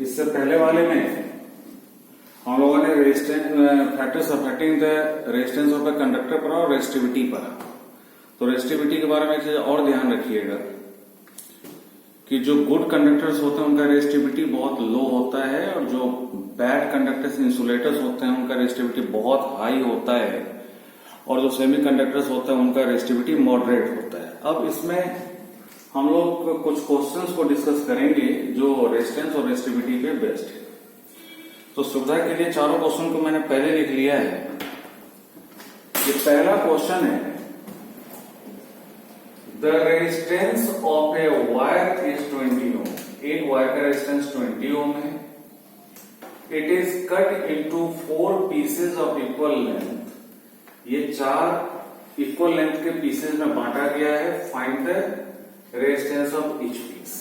इससे पहले वाले में हम लोगों ने factors affecting the resistance of the conductor पर और रेजिस्टिविटी पर। तो रेजिस्टिविटी के बारे में एक चीज और ध्यान रखिएगा कि जो गुड कंडक्टर्स होते हैं उनका रेजिस्टिविटी बहुत लो होता है और जो बैड कंडक्टर्स इंसुलेटर्स होते हैं उनका रेजिस्टिविटी बहुत हाई होता है और जो सेमी कंडक्टर्स होते हैं उनका रेजिस्टिविटी मॉडरेट होता है। अब इसमें हम लोग कुछ क्वेश्चंस को डिस्कस करेंगे जो रेजिस्टेंस और रेजिस्टिविटी पे बेस्ड है। तो सुविधा के लिए चारों क्वेश्चन को मैंने पहले लिख लिया है। ये पहला क्वेश्चन है, the resistance of a wire is 20 ओम। एक वायर का रेजिस्टेंस 20 ओम है। It is cut into 4 pieces of equal length. ये 4 इक्वल लेंथ के पीसेज में बांटा गया है। Find the resistance of each piece.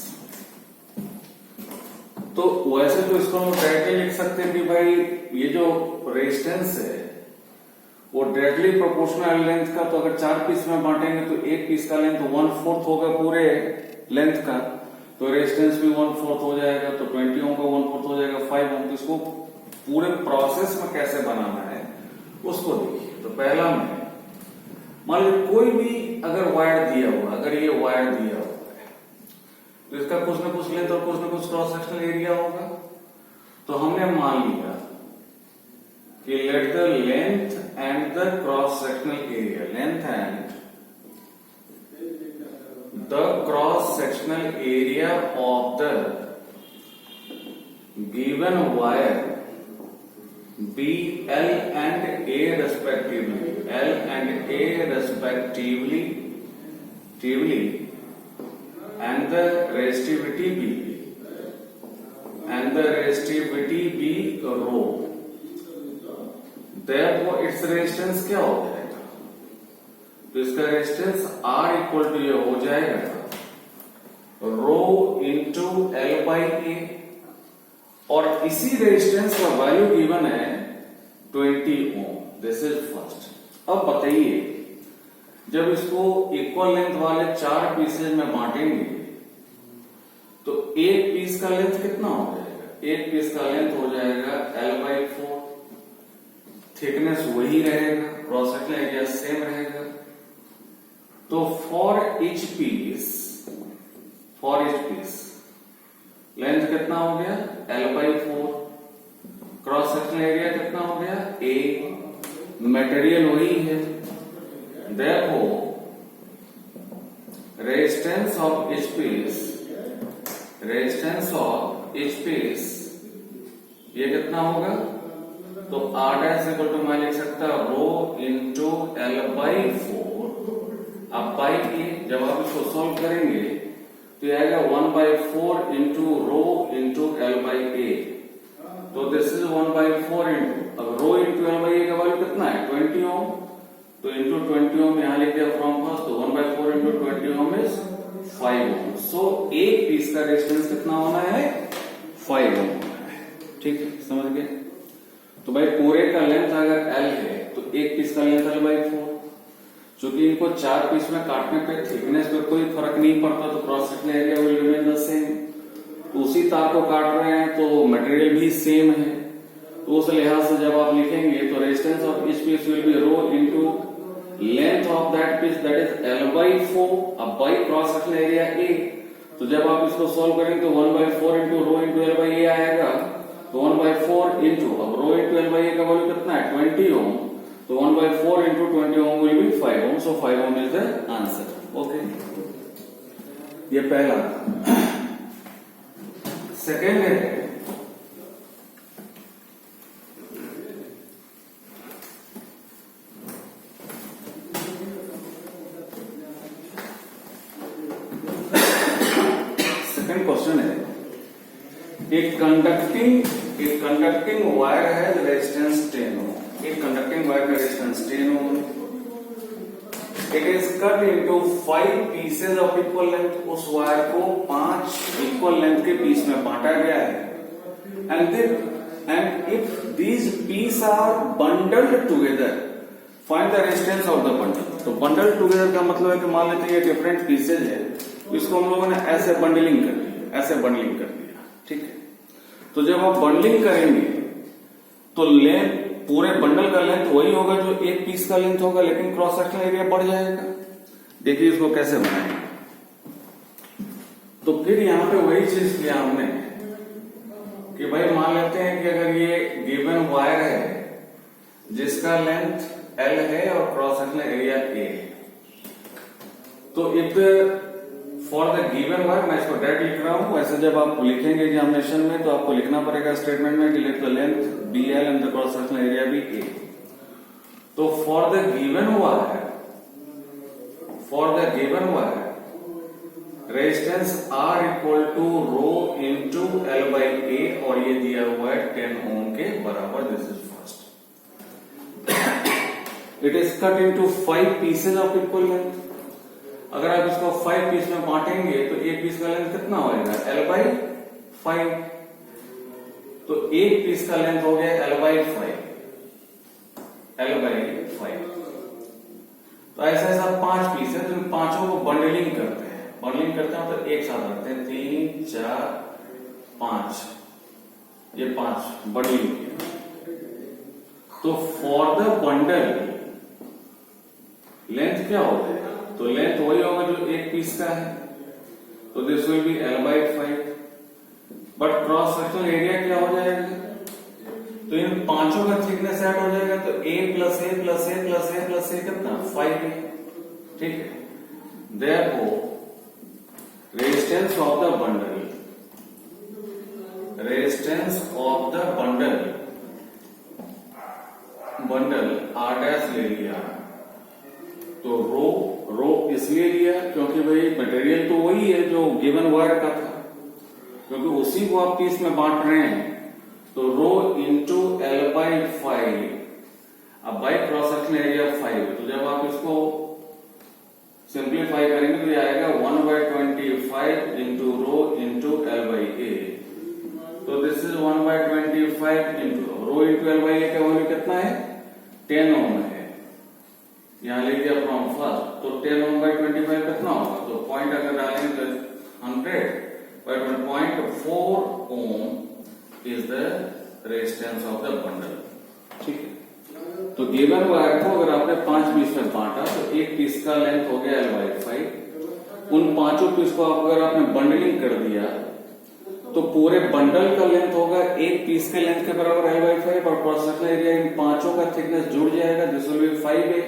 तो वैसे तो इसको हम डायरेक्टली लिख सकते हैं कि भाई ये जो रेजिस्टेंस है वो डायरेक्टली प्रोपोर्शनल लेंथ का, तो अगर 4 पीस में बांटेंगे तो एक पीस का लेंथ 1/4 होगा पूरे लेंथ का, तो रेजिस्टेंस भी 1/4 हो जाएगा। तो 20 ओम का 1/4 हो जाएगा 5 ओम। तो इसको पूरे प्रोसेस में कैसे बनाना है उसको देखिए। तो पहला में मान लो कोई भी अगर वायर दिया हुआ, अगर ये वायर दिया हुआ है तो इसका कुछ ना कुछ लेंथ और कुछ ना कुछ क्रॉस सेक्शनल एरिया होगा। तो हमने मान लिया कि let the length and the cross sectional area, length and the cross sectional area of the given wire be L and A respectively, L and A respectively, and the resistivity B, and the resistivity B rho. Therefore its resistance क्या हो जाएगा? तो इसका resistance R equal to ये हो जाएगा रो into L by A। और इसी रेजिस्टेंस का वैल्यू गिवन है 20 ओम। This is first. अब बताइए जब इसको इक्वल लेंथ वाले 4 पीसेज में बांटेंगे तो एक पीस का लेंथ कितना हो जाएगा? एक पीस का लेंथ हो जाएगा L/4। थिकनेस वही रहेगा, क्रॉस सेक्शनल एरिया सेम रहेगा। तो फॉर ईच पीस लेंथ कितना हो गया? L/4। क्रॉस सेक्शनल एरिया कितना हो गया? A। मटेरियल वही है। Therefore resistance of each piece ये कितना होगा? तो R' इक्वल टू मैं लिख सकता रो इंटू L/4 अब बाई A। जब आप इसको सॉल्व करेंगे तो ये आएगा 1/4 इंटू रो इंटू L/A। तो दिस इज 1/4 इंटू, अब रो इंटू L/A का वैल्यू कितना है? 20 ओम। तो इंटू 20 ओम यहां लिख दिया फ्रॉम फर्स्ट। तो 1/4 इंटू 20 ओम इज 5 ओम। सो एक पीस का रेजिस्टेंस कितना होना है? 5 ओम होना है। ठीक है, समझ गए? तो भाई पूरे का लेंथ अगर L है तो एक पीस का लेंथ L/4। चूंकि इनको 4 पीस में काटने पे थिकनेस पे कोई फर्क नहीं पड़ता तो cross sectional area will remain the same. तो उसी तार को काट रहे हैं तो मटेरियल भी सेम है। तो उस लिहाज से जब आप लिखेंगे तो resistance of each piece will be rho into length of that piece that is L/4 अब by cross sectional area A। तो जब आप इसको सॉल्व करेंगे तो 1/4 इंटू रो इंटू L/A आएगा। तो 1/4 इंटू, अब रो इंटू L/A का वैल्यू कितना है? 20 ओम। तो 1/4 into 20 ohm will be 5 ohm. So 5 ohm is the answer. Okay, ये पहला। सेकेंड है, सेकेंड क्वेश्चन है, एक कंडक्टिंग वायर है रेजिस्टेंस 10 ओम। एक कंडक्टिंग वायर का resistance 10 ohm. It is cut into 5 pieces of equal length. उस वायर को 5 इक्वल लेंथ के पीस में बांटा गया है। And if these pieces are bundled together find the resistance of the bundle. तो बंडल टुगेदर का मतलब है कि मान लेते हैं ये डिफरेंट पीसेज है, इसको हम लोगों ने ऐसे बंडलिंग कर दिया, ठीक है। तो जब आप बंडलिंग करेंगे तो लेंथ, पूरे बंडल का लेंथ वही होगा जो एक पीस का लेंथ होगा, लेकिन क्रॉस सेक्शनल एरिया बढ़ जाएगा। देखिए इसको कैसे बनाएंगे। तो फिर यहां पे वही चीज किया हमने कि भाई मान लेते हैं कि अगर ये गिवन वायर है जिसका लेंथ L है और क्रॉस सेक्शनल एरिया A है, तो if for the given wire, मैं इसको डायरेक्ट लिख रहा हूं, ऐसे जब आप लिखेंगे एग्जामिनेशन में तो आपको लिखना पड़ेगा स्टेटमेंट में कि let the length BL and the cross sectional area भी A। तो for the given wire resistance R equal to rho into L by A, और ये दिया हुआ है 10 ओम के बराबर। This is first. It is cut into 5 pieces of equal length. अगर आप इसको 5 पीस में बांटेंगे तो एक पीस का लेंथ कितना होगा? L by 5। तो एक पीस का लेंथ हो गया L बाई 5। तो ऐसा 5 पीस है, तो इन पांचों को बंडलिंग करते हैं। तो एक साथ रखते हैं, 3 4 5, ये 5 बंडलिंग किया। तो फॉर द बंडल लेंथ क्या हो जाएगा? तो लेंथ वही होगा जो एक पीस का है, तो this will B L by 5। But cross sectional area क्या हो जाएगा? तो इन पांचों का थिकनेस ऐड हो जाएगा, तो A plus A plus A plus A plus A कितना? 5 है। ठीक है। Therefore resistance of the bundle R dash ले लिया, तो रो इसलिए लिया क्योंकि भाई मटेरियल तो वही है जो गिवन वायर का था, क्योंकि उसी को आप पीस में बांट रहे हैं। तो रो इंटू L बाई 5, अब बाई क्रॉस सेक्शनल एरिया 5, तो जब आप इसको सिंप्लीफाई करेंगे तो ये आएगा 1/25 into rho into L by A। तो this is 1/25 into rho into L by A का वैल्यू कितना है? 10 ओम है। यहां ले लिया फ्रॉम फर्स्ट, तो 10 ओम बाई 25 कितना होगा? तो पॉइंट अगर डालेंगे तो 100/0.4 ohm is the resistance of the bundle. ठीक है। तो गिवन वायर को अगर आपने 5 पीस में बांटा तो एक पीस का लेंथ हो गया L बाई 5। उन पांचों पीस को अगर आपने बंडलिंग कर दिया तो पूरे बंडल का लेंथ होगा एक पीस के लेंथ के बराबर L बाई 5, और क्रॉस सेक्शनल एरिया इन पांचों का थिकनेस जुड़ जाएगा, दिस विल बी 5A।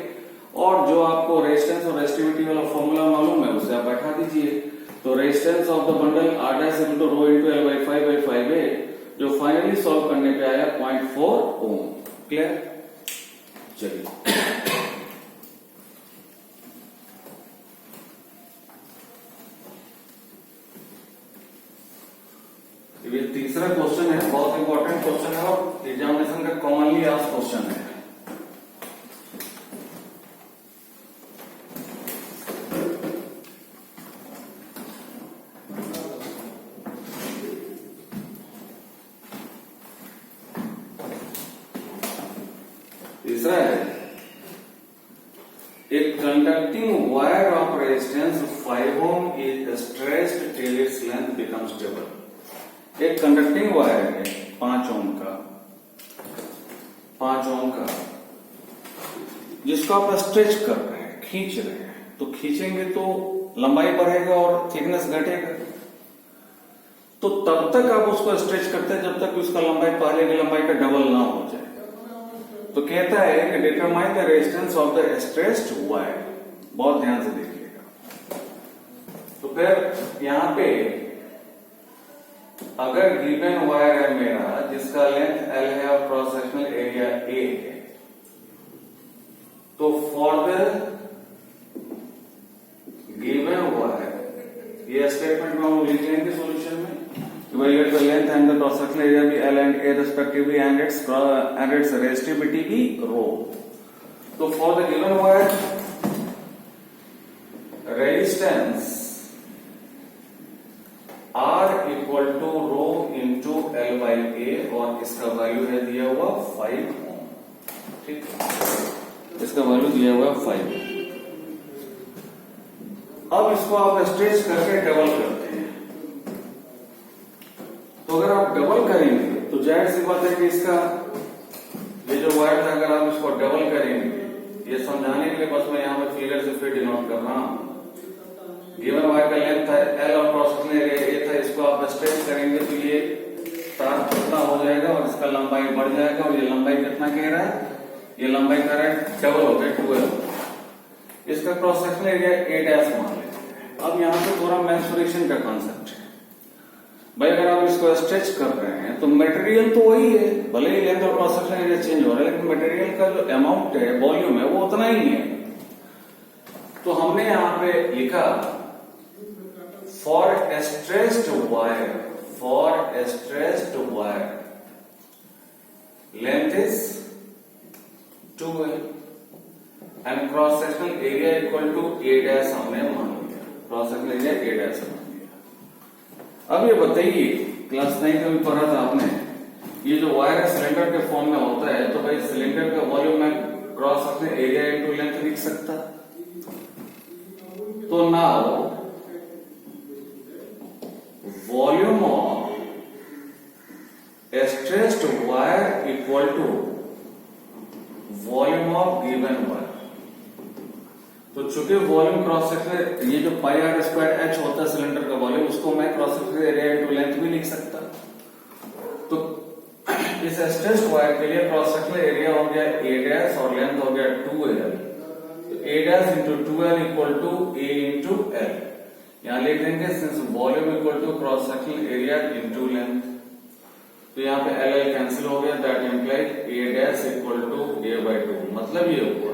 और जो आपको रेजिस्टेंस और रेजिस्टिविटी वाला फॉर्मूला मालूम है उसे आप बैठा दीजिए। तो resistance of the bundle R dash into rho into L by 5 by 5A, जो फाइनली सॉल्व करने पे आया 0.4 ओम। क्लियर? चलिए ये तीसरा क्वेश्चन है, बहुत इंपॉर्टेंट क्वेश्चन है और एग्जामिनेशन का कॉमनली आस्क्ड क्वेश्चन है। तीसरा है, एक conducting wire of resistance 5 ohm is stretched till its length becomes stable. एक कंडक्टिंग वायर है 5 ओम का, जिसको आप स्ट्रेच कर रहे हैं, खींच रहे हैं। तो खींचेंगे तो लंबाई बढ़ेगा और थिकनेस घटेगा। तो तब तक आप उसको स्ट्रेच करते हैं जब तक उसका लंबाई पहले की लंबाई का डबल ना हो जाए। तो कहता है कि determine the resistance of the stretched wire. बहुत ध्यान से देखिएगा। तो फिर यहां पे अगर गिवन वायर है मेरा जिसका लेंथ L है और क्रॉस सेक्शनल एरिया A है, तो फॉर द गिवन वायर, ये स्टेटमेंट में हम लिख लेंगे सॉल्यूशन में, evaluate the length and the cross sectional area be L and A respectively and its resistivity be rho. So for the given wire resistance R equal to rho into L by A, और इसका value है दिया हुआ 5 ओम। ठीक, इसका value दिया हुआ 5। अब इसको आप स्ट्रेच करके डबल करते हैं, तो अगर आप डबल करेंगे तो जाहिर सी बात है कि इसका ये जो वायर था अगर आप इसको डबल करेंगे, ये समझाने के लिए बस मैं यहाँ पर फिगर से फिर डिनोट कर रहा हूँ। गिवन वायर का लेंथ है एल और क्रॉस सेक्शनल एरिया ए था, इसको आप स्ट्रेच करेंगे तो ये तार कितना हो जाएगा और इसका लंबाई बढ़ जाएगा, और ये लंबाई कितना कह रहा है, ये लंबाई का रेट डबल हो गया 12। इसका cross sectional area A dash मान लेते। अब यहाँ पे थोड़ा मेंसुरेशन का कॉन्सेप्ट है भाई। अगर आप इसको स्ट्रेच कर रहे हैं तो मटेरियल तो वही है, भले ही लेंथ और क्रॉस सेक्शनल एरिया चेंज हो रहा है, लेकिन मटेरियल का जो अमाउंट है, वॉल्यूम है, वो उतना ही है। तो हमने यहाँ पे लिखा for stretched wire length is 2L and cross sectional area equal to A dash हमने मान लिया, cross sectional area A dash मान लिया। अब ये बताइए, क्लास 9 में भी पढ़ा था आपने, ये जो वायर है सिलेंडर के फॉर्म में होता है, तो भाई सिलेंडर का वॉल्यूम में cross sectional area into length लिख सकता। तो now volume of stretched wire equal to volume of given wire. तो चूंकि वॉल्यूम क्रॉस सेक्शनल, ये जो पाई आर स्क्वायर एच होता है सिलेंडर का वॉल्यूम, उसको मैं cross sectional area into length भी लिख सकता। तो इस स्ट्रेच्ड वायर के लिए क्रॉस सेक्शनल एरिया हो गया ए डैश और लेंथ हो गया 2L। तो A dash into 2L equal to A into L. यहां लिख देंगे since volume equal to cross sectional area into length. तो यहाँ पे एल एल कैंसिल हो गया, that implies A dash equal to a/2। मतलब ये हुआ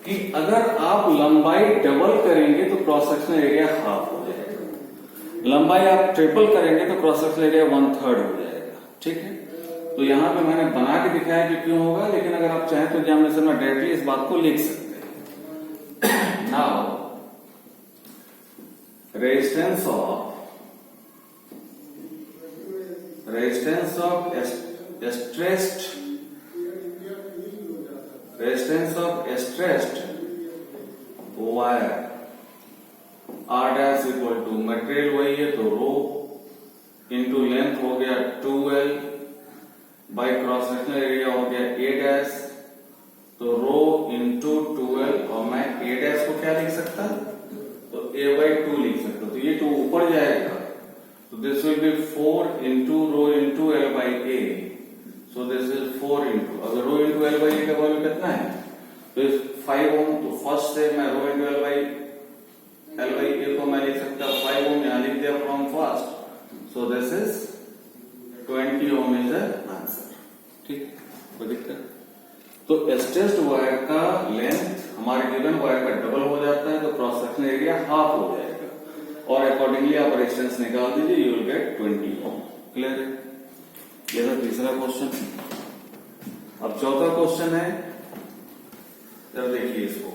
कि अगर आप लंबाई डबल करेंगे तो क्रॉस सेक्शनल एरिया हाफ हो जाएगा, लंबाई आप ट्रिपल करेंगे तो क्रॉस सेक्शनल एरिया 1/3 हो जाएगा। ठीक है, तो यहाँ पे मैंने बना के दिखाया कि क्यों होगा, लेकिन अगर आप चाहें तो एग्जामिनेशन में डायरेक्टली इस बात को लिख सकते हैं। Now resistance of stretched wire R dash equal to material वही है तो रो इंटू लेंथ हो गया 2L by cross sectional area हो गया ए डैश, तो रो इंटू 2L, और मैं ए डैश को क्या लिख सकता, तो a/2 लिख सकता। तो ये 2 ऊपर जाएगा, so this will be 4 into rho into L by A. So this is 4 into, अगर rho into L by A का वैल्यू कितना है, तो इस 5 ओम, तो फर्स्ट से मैं rho into L by A को मैं लिख सकता 5 ओम, यहाँ लिख दिया from first. So this is 20 ohm is the answer. ठीक, कोई दिक्कत? तो स्ट्रेच्ड वायर का लेंथ हमारे गिवन वायर का डबल हो जाता है, तो क्रॉस सेक्शनल एरिया हाफ हो जाएगा, और अकॉर्डिंगली आप रेजिस्टेंस निकाल दीजिए, you will get 20 ohm. Clear है? ये था तीसरा क्वेश्चन। अब चौथा क्वेश्चन है, जब देखिए इसको,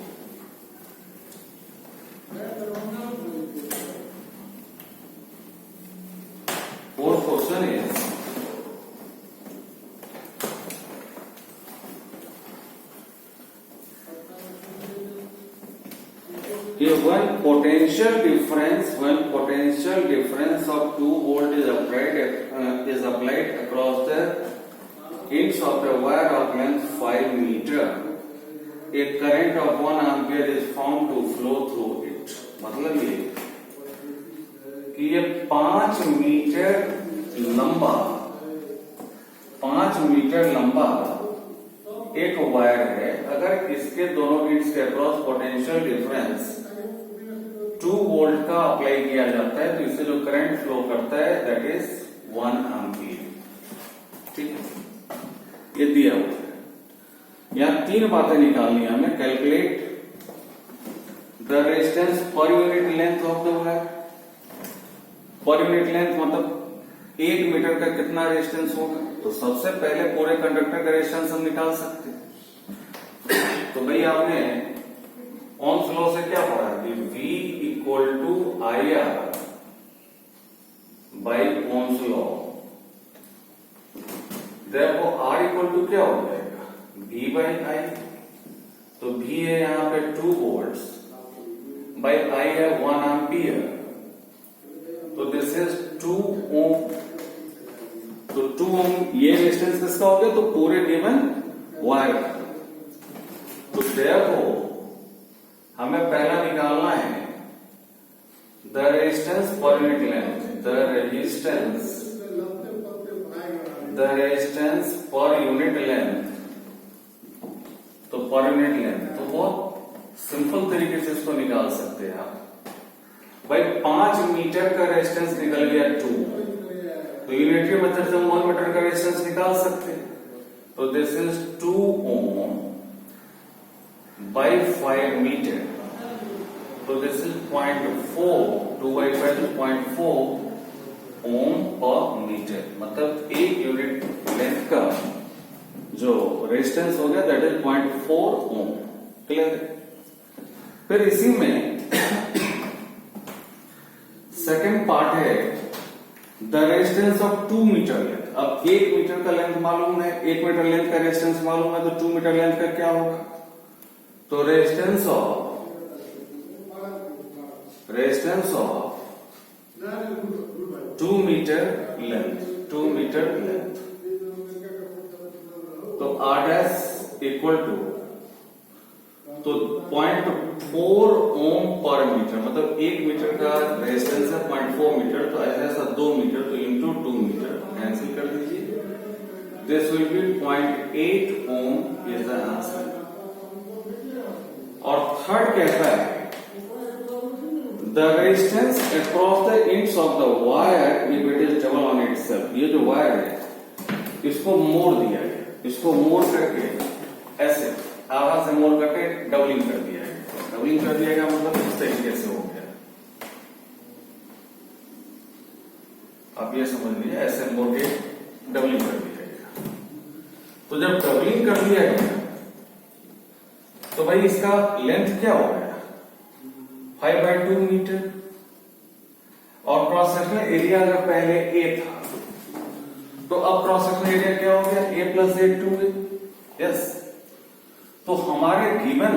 fourth question is when potential difference of 2 volt is applied across the ends of the wire of length 5 meter, a current of 1 ampere is found to flow through it। मतलब ये कि ये 5 मीटर लंबा एक वायर है, अगर इसके दोनों एंड्स के अक्रॉस पोटेंशियल डिफरेंस 2 वोल्ट का अप्लाई किया जाता है, तो इससे जो करंट फ्लो करता है दैट इज 1 एम्पीयर। ठीक है, ये दिया हुआ है। यहां 3 बातें निकालनी है हमें। Calculate the resistance per unit length of the wire. Per unit length मतलब 1 मीटर का कितना रेजिस्टेंस होगा, तो सबसे पहले पूरे कंडक्टर का रेजिस्टेंस हम निकाल सकते हैं। तो भाई आपने ओम्स लॉ से क्या पढ़ा कि V equal to IR by ohm's law, देखो R इक्वल टू क्या हो जाएगा, V बाई I। तो V है यहाँ पे 2 वोल्ट्स बाई I है 1 एम्पियर, तो दिस इज 2 ओम ये रेजिस्टेंस किसका हो गया, तो पूरे गिवन वायर का। तो देखो हमें पहला निकालना है the resistance per unit length, the resistance per unit length. तो पर यूनिट लेंथ तो बहुत सिंपल तरीके से इसको निकाल सकते हैं आप। भाई 5 मीटर का रेजिस्टेंस निकल गया 2, तो यूनिटरी मेथड से 1 मीटर का रेजिस्टेंस निकाल सकते हैं। तो this is 2 ohm by 5 metre, तो this is 0.4, 2 by 5 is 0.4 ohm per metre, मतलब 1 यूनिट लेंथ का जो रेजिस्टेंस हो गया दैट इज 0.4 ओम। क्लियर? फिर इसी में सेकेंड पार्ट है the resistance of 2 metre length. अब 1 मीटर का लेंथ मालूम है, 1 मीटर लेंथ का रेजिस्टेंस मालूम है, तो 2 मीटर लेंथ का क्या होगा, तो रेजिस्टेंस ऑफ 2 मीटर लेंथ, तो R डैश इक्वल टू, तो 0.4 ओम पर मीटर, मतलब 1 मीटर का रेजिस्टेंस है 0.4 मीटर, तो ऐसा 2 मीटर, तो इंटू 2 मीटर कैंसिल कर दीजिए, this will be 0.8 ohm is the answer. और थर्ड कहता है the resistance across the ends of the wire if it is double on itself. ये जो वायर है इसको मोड़ दिया गया, इसको मोड़ करके ऐसे आधा से मोड़ करके डबलिंग कर दिया गया। डबलिंग कर दिया गया मतलब इस तरीके से हो गया, आप ये समझ लीजिए, ऐसे मोड़ के डबलिंग कर दिया गया। तो जब डबलिंग कर दिया गया तो भाई इसका लेंथ क्या हो गया, 5/2 मीटर, और क्रॉस सेक्शनल एरिया अगर पहले ए था तो अब क्रॉस सेक्शनल एरिया क्या हो गया, a प्लस a 2 यस। तो हमारे गिवन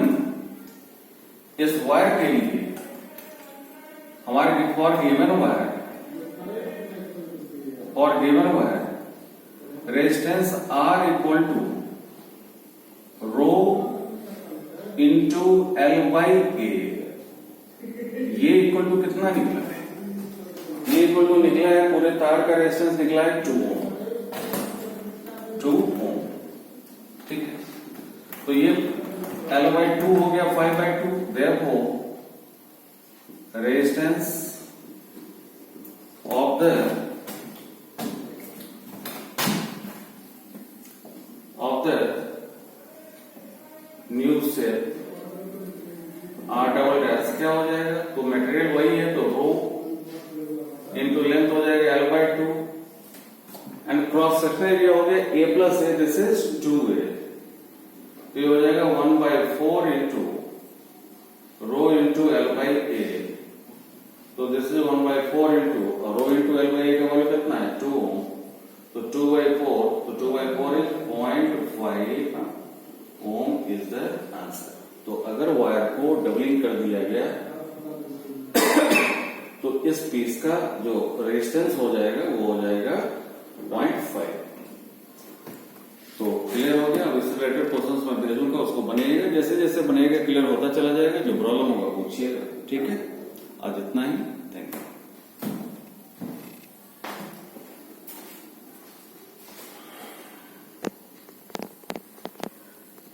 इस वायर के लिए, हमारे for given wire resistance R equal to rho into L by A, ये इक्वल टू कितना निकला है, ये इक्वल टू निकला है, पूरे तार का रेजिस्टेंस निकला है 2 ओम। ठीक है, तो ये L/2 हो गया 5/2, therefore resistance of the new cell R double dash क्या हो जाएगा, तो मटेरियल वही है, तो रो इंटू लेंथ हो जाएगा L/2, and cross section area हो गया a plus a, this is 2a, तो ये हो जाएगा 1/4 इंटू रो इंटू L/A, तो this is 1/4 into rho into L/A का वैल्यू कितना है 2, तो 2/4, तो 2/4 is 0.5 ohm is the answer. तो अगर वायर को डबलिंग कर दिया गया तो इस पीस का जो रेजिस्टेंस हो जाएगा वो हो जाएगा 0.5। तो क्लियर हो गया। अब इससे रिलेटेड क्वेश्चंस मैं भेजूंगा, उसको बनेगा, जैसे जैसे बनेगा क्लियर होता चला जाएगा, जो प्रॉब्लम होगा पूछिएगा। ठीक है, आज इतना ही।